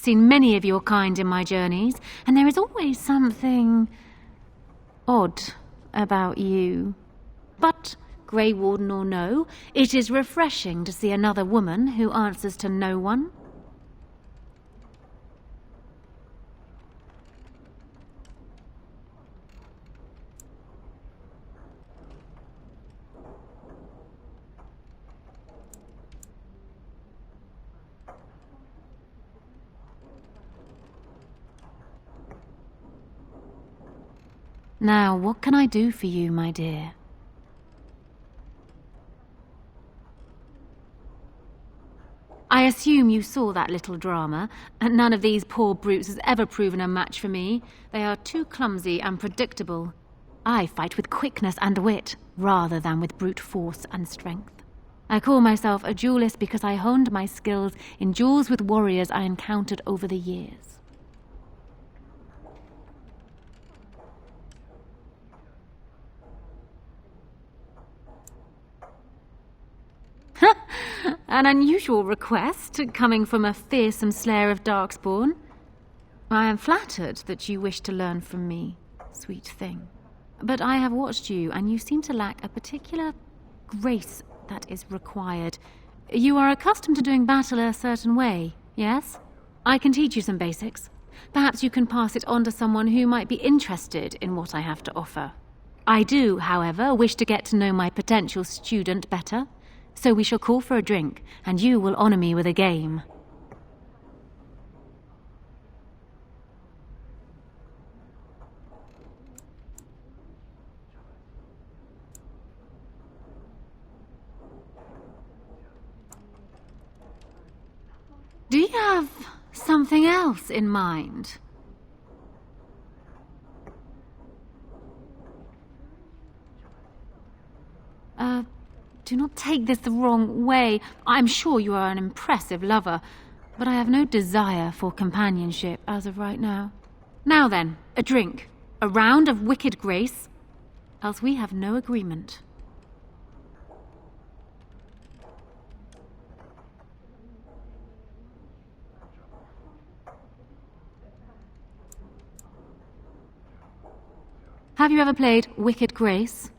Seen many of your kind in my journeys, and there is always something odd about you. But, Grey Warden or no, it is refreshing to see another woman who answers to no one. Now, what can I do for you, my dear? I assume you saw that little drama, and none of these poor brutes has ever proven a match for me. They are too clumsy and predictable. I fight with quickness and wit, rather than with brute force and strength. I call myself a duelist because I honed my skills in duels with warriors I encountered over the years. An unusual request, coming from a fearsome slayer of Darkspawn. I am flattered that you wish to learn from me, sweet thing. But I have watched you, and you seem to lack a particular grace that is required. You are accustomed to doing battle a certain way, yes? I can teach you some basics. Perhaps you can pass it on to someone who might be interested in what I have to offer. I do, however, wish to get to know my potential student better. So we shall call for a drink, and you will honor me with a game. Do you have something else in mind? Do not take this the wrong way. I'm sure you are an impressive lover, but I have no desire for companionship as of right now. Now then, a drink. A round of wicked grace, else we have no agreement. Have you ever played Wicked Grace?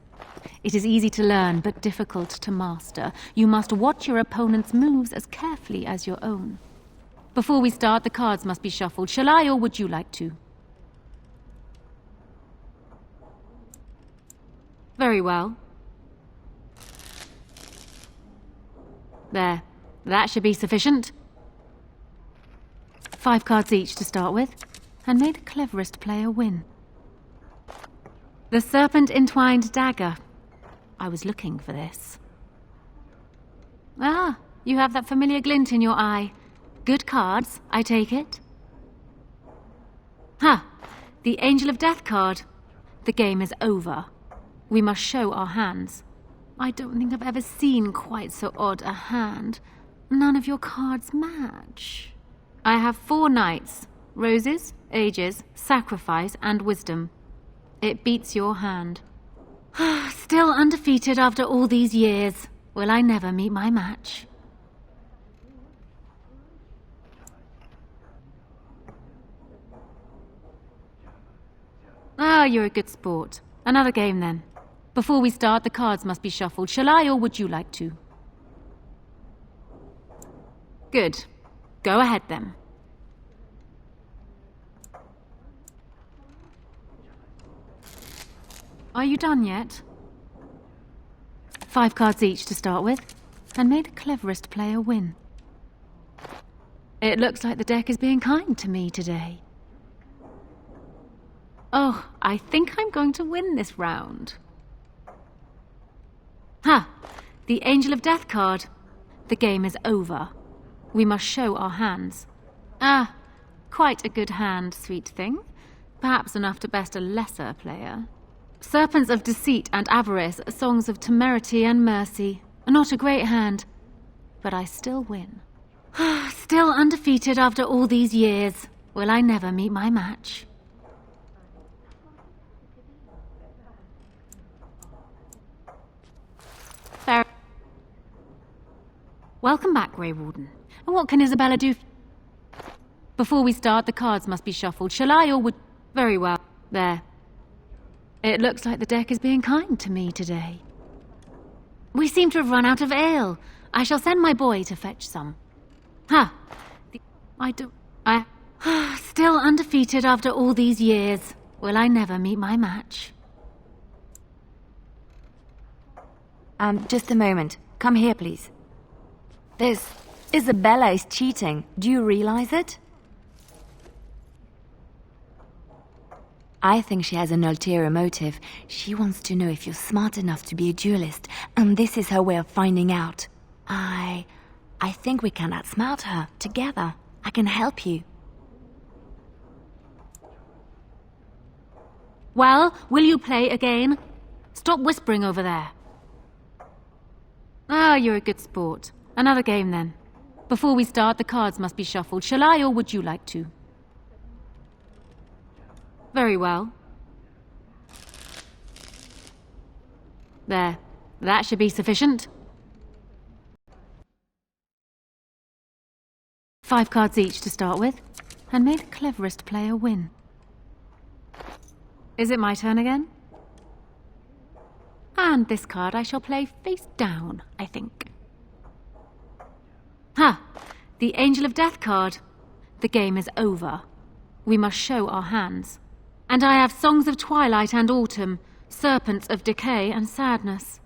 It is easy to learn, but difficult to master. You must watch your opponent's moves as carefully as your own. Before we start, the cards must be shuffled. Shall I, or would you like to? Very well. There. That should be sufficient. 5 cards each to start with, and may the cleverest player win. The Serpent-Entwined Dagger. I was looking for this. Ah, you have that familiar glint in your eye. Good cards, I take it? Ha! The Angel of Death card. The game is over. We must show our hands. I don't think I've ever seen quite so odd a hand. None of your cards match. I have 4 knights. Roses, ages, sacrifice, and wisdom. It beats your hand. Still undefeated after all these years. Will I never meet my match? Ah, you're a good sport. Another game then. Before we start, the cards must be shuffled. Shall I, or would you like to? Good. Go ahead then. Are you done yet? 5 cards each to start with, and may the cleverest player win. It looks like the deck is being kind to me today. Oh, I think I'm going to win this round. Ha! The Angel of Death card. The game is over. We must show our hands. Ah, quite a good hand, sweet thing. Perhaps enough to best a lesser player. Serpents of Deceit and Avarice, songs of temerity and mercy. Not a great hand, but I still win. Still undefeated after all these years. Will I never meet my match? Fair. Welcome back, Grey Warden. And what can Isabella do? Before we start, the cards must be shuffled. Shall I or would... Very well. There. It looks like the deck is being kind to me today. We seem to have run out of ale. I shall send my boy to fetch some. Ha! Still undefeated after all these years. Will I never meet my match? Just a moment. Come here, please. This... Isabella is cheating. Do you realize it? I think she has an ulterior motive. She wants to know if you're smart enough to be a duelist, and this is her way of finding out. I think we can outsmart her, together. I can help you. Well, will you play again? Stop whispering over there. Ah, you're a good sport. Another game, then. Before we start, the cards must be shuffled. Shall I, or would you like to? Very well. There. That should be sufficient. 5 cards each to start with, and may the cleverest player win. Is it my turn again? And this card I shall play face down, I think. Ha! The Angel of Death card. The game is over. We must show our hands. And I have Songs of Twilight and Autumn, Serpents of Decay and Sadness.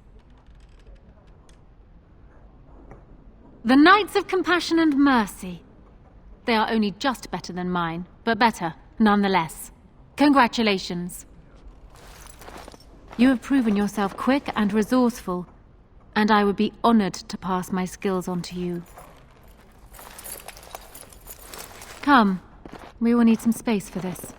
The Knights of Compassion and Mercy. They are only just better than mine, but better, nonetheless. Congratulations. You have proven yourself quick and resourceful, and I would be honored to pass my skills on to you. Come, we will need some space for this.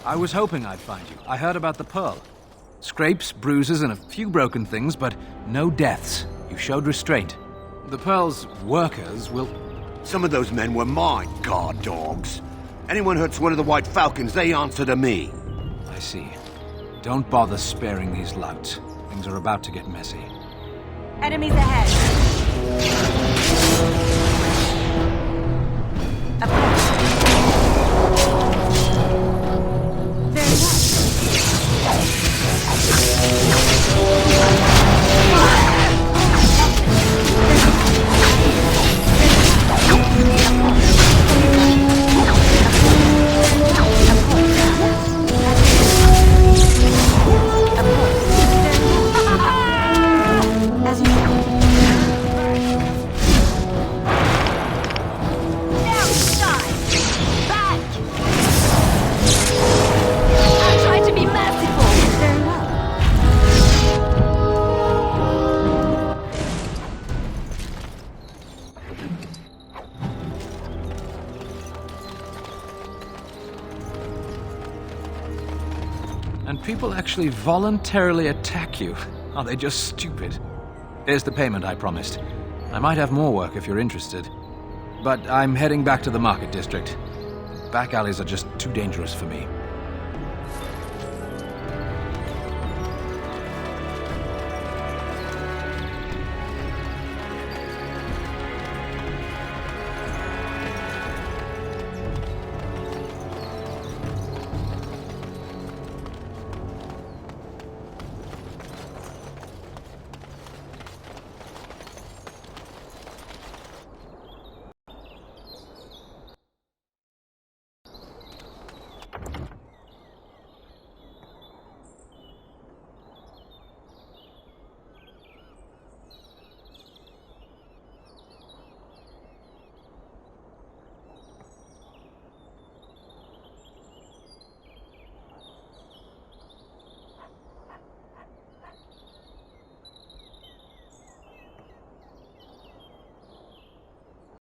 I was hoping I'd find you. I heard about the Pearl. Scrapes, bruises, and a few broken things, but no deaths. You showed restraint. The Pearl's workers will... Some of those men were mine, guard dogs. Anyone hurts one of the White Falcons, they answer to me. I see. Don't bother sparing these louts. Things are about to get messy. Enemies ahead. And people actually voluntarily attack you. Are they just stupid? Here's the payment I promised. I might have more work if you're interested. But I'm heading back to the Market District. Back alleys are just too dangerous for me.